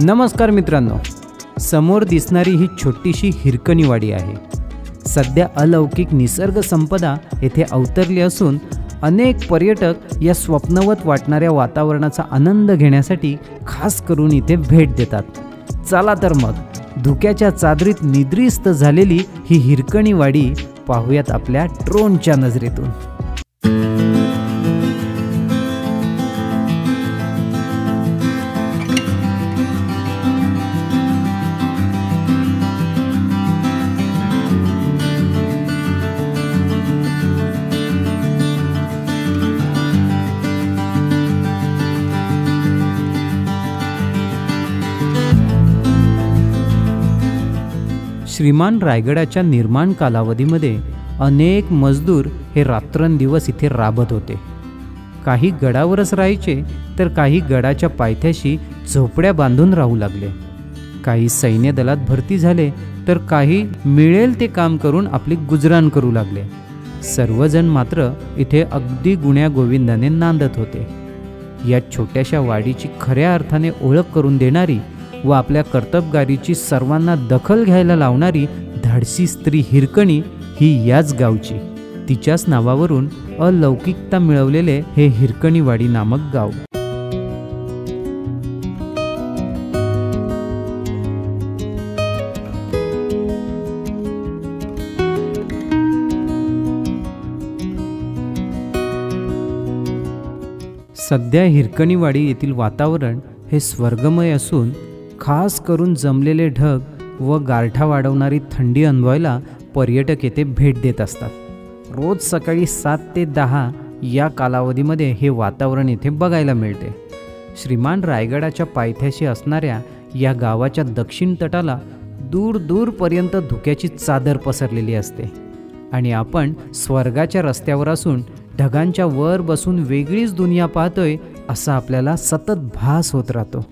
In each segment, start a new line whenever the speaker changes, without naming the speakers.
नमस्कार मित्रांनो, समोर दिसणारी ही छोटीशी हिरकणीवाडी आहे। सध्या अलौकिक निसर्ग संपदा येथे अवतरली असून अनेक पर्यटक या स्वप्नवत वाटणाऱ्या वातावरणाचा आनंद घेण्यासाठी खास करून इथे भेट देतात। चला तर मग धुक्याच्या चादरीत निद्रिस्त झालेली ही हिरकणीवाडी पाहूयात आपल्या ड्रोनच्या नजरेतून। श्रीमान रायगडाच्या निर्माण कालावधीमध्ये अनेक मजदूर हे रात्रंदिवस इथे राबत होते। काही गडावरच राहायचे तर काही गडाच्या पायथ्याशी झोपड्या बांधून राहू लागले। काही सैन्य दलात भरती झाले तर काही मिळेल ते काम करून आपली गुजराण करू लागले। सर्वजण मात्र इथे अगदी गुण्या गोविंदाने नांदत होते। या छोट्याशा वाडीची खऱ्या अर्थाने ओळख करून देणारी व आपल्या कर्तबगारीची सर्वांना दखल घ्यायला लावणारी धाडसी स्त्री हिरकणी ही याच गावची। तिच्याच नावावरून अलौकिकता मिळवलेले हे हिरकणीवाडी नामक गाव। सध्या हिरकणीवाडी येथील वातावरण हे स्वर्गमय असून खास करून जमलेले ढग व गारठा वाढवणारी थंडी अनुभवायला पर्यटक येथे भेट देत असतात। रोज सकाळी 7 ते 10 या कालावधीमध्ये हे वातावरण येथे बघायला मिळते। श्रीमान रायगडाच्या पायथ्याशी असणाऱ्या या गावाच्या दक्षिण तटाला दूर दूरपर्यंत धुक्याची चादर पसरलेली असते आणि आपण स्वर्गाच्या रस्त्यावर असून ढगांच्या वर बसून वेगळीच दुनिया पाहतोय असा आपल्याला सतत भास होत राहतो।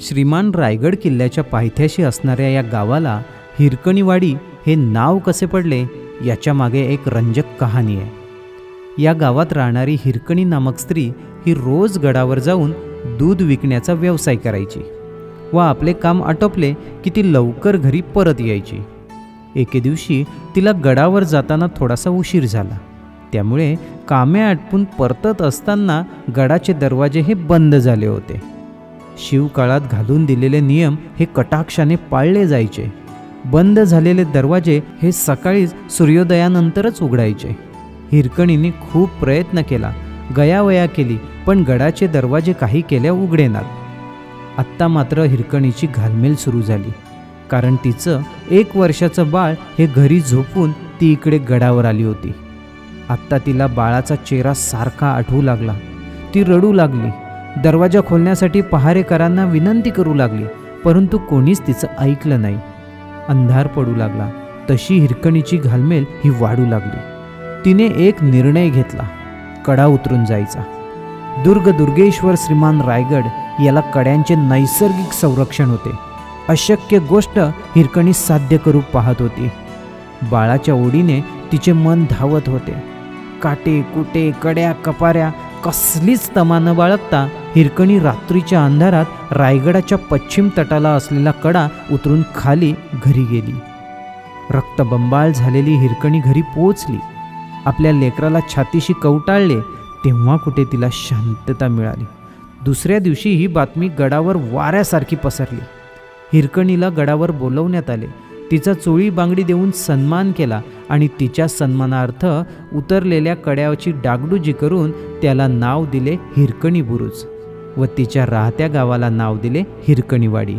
श्रीमान रायगड किल्ल्याच्या पायथ्याशी असणाऱ्या या गावाला हिरकणीवाडी हे नाव कसे पडले याच्या मागे एक रंजक कहाणी आहे। या गावात राहणारी हिरकणी नामक स्त्री ही रोज गडावर जाऊन दूध विकण्याचा व्यवसाय करायची व आपले काम आटोपले की ती लवकर घरी परत यायची। एके दिवशी तिला गडावर जाताना थोडासा उशीर झाला, त्यामुळे कामे आटपून परतत असताना गडाचे दरवाजे हे बंद झाले होते। शिवकाळात घालून दिलेले नियम हे कटाक्षाने पाळले जायचे। बंद झालेले दरवाजे हे सकाळीच सूर्योदयानंतरच उघडायचे। हिरकणीने खूप प्रयत्न केला, गयावया केली, पण गडाचे दरवाजे काही केल्या उघडेनात। आत्ता मात्र हिरकणीची घालमेल सुरू झाली, कारण तिचं 1 वर्षाचं बाळ हे घरी झोपून ती इकडे गडावर आली होती। आत्ता तिला बाळाचा चेहरा सारखा आठवू लागला। ती रडू लागली, दरवाजा खोलण्यासाठी पहारेकरांना विनंती करू लागली, परंतु कोणीच तिचं ऐकलं नाही। अंधार पडू लागला तशी हिरकणीची घालमेल ही वाढू लागली। तिने एक निर्णय घेतला, कडा उतरून जायचा। दुर्गेश्वर श्रीमान रायगड याला कड्यांचे नैसर्गिक संरक्षण होते। अशक्य गोष्ट हिरकणी साध्य करू पाहत होती। बाळाच्या ओढीने तिचे मन धावत होते। काटे कुटे कड्या कपाऱ्या कसलीच तमा न बाळगता हिरकणी रात्रीच्या अंधारात रायगडाच्या पश्चिम तटाला असलेला कडा उतरून खाली घरी गेली। रक्तबंबाळ झालेली हिरकणी घरी पोहोचली। आपल्या लेकराला छातीशी कवटाळले तेव्हा कुठे तिला शांतता मिळाली। दुसऱ्या दिवशी ही बातमी गडावर वाऱ्यासारखी पसरली। हिरकणीला गडावर बोलवण्यात आले। तिचा चोळी बांगडी देऊन सन्मान केला आणि तिच्या सन्मानार्थ उतरलेल्या कड्याची डागडुजी करून त्याला नाव दिले हिरकणी बुरुज व तिच्या राहत्या गावाला नाव दिले हिरकणीवाडी।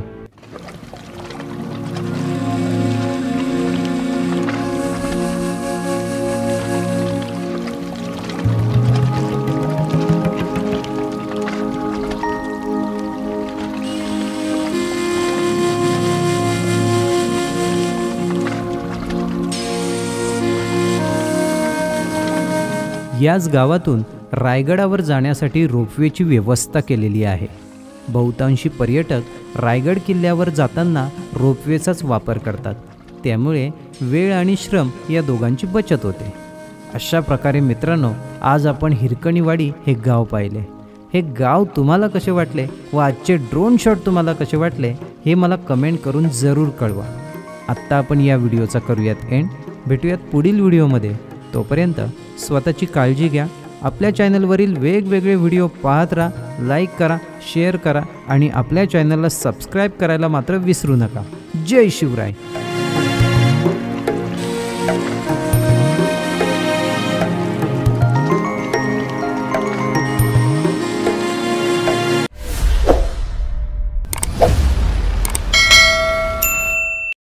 याच गावातून रायगडावर जाण्यासाठी रोपवेची व्यवस्था केलेली आहे. बहुतांशी पर्यटक रायगड किल्ल्यावर जाताना रोपवेचाच वापर करतात. त्यामुळे वेळ आणि श्रम या दोघांची बचत होते. अशा प्रकारे मित्रांनो, आज आपण हिरकणीवाडी हे गाव पाहिले. हे गाव तुम्हाला कसे वाटले व आजचे ड्रोन शॉट तुम्हाला कसे वाटले हे मला कमेंट करून जरूर कळवा. आत्ता आपण या व्हिडिओचा करूयात एंड. भेटूयात पुढील व्हिडिओमध्ये. तोपर्यंत स्वतःची काळजी घ्या. आपल्या चॅनलवरील वेगवेगळे व्हिडिओ पाहत राहा. लाईक करा, शेअर करा आणि आपल्या चॅनलला सबस्क्राईब करायला मात्र विसरू नका. जय शिवराय.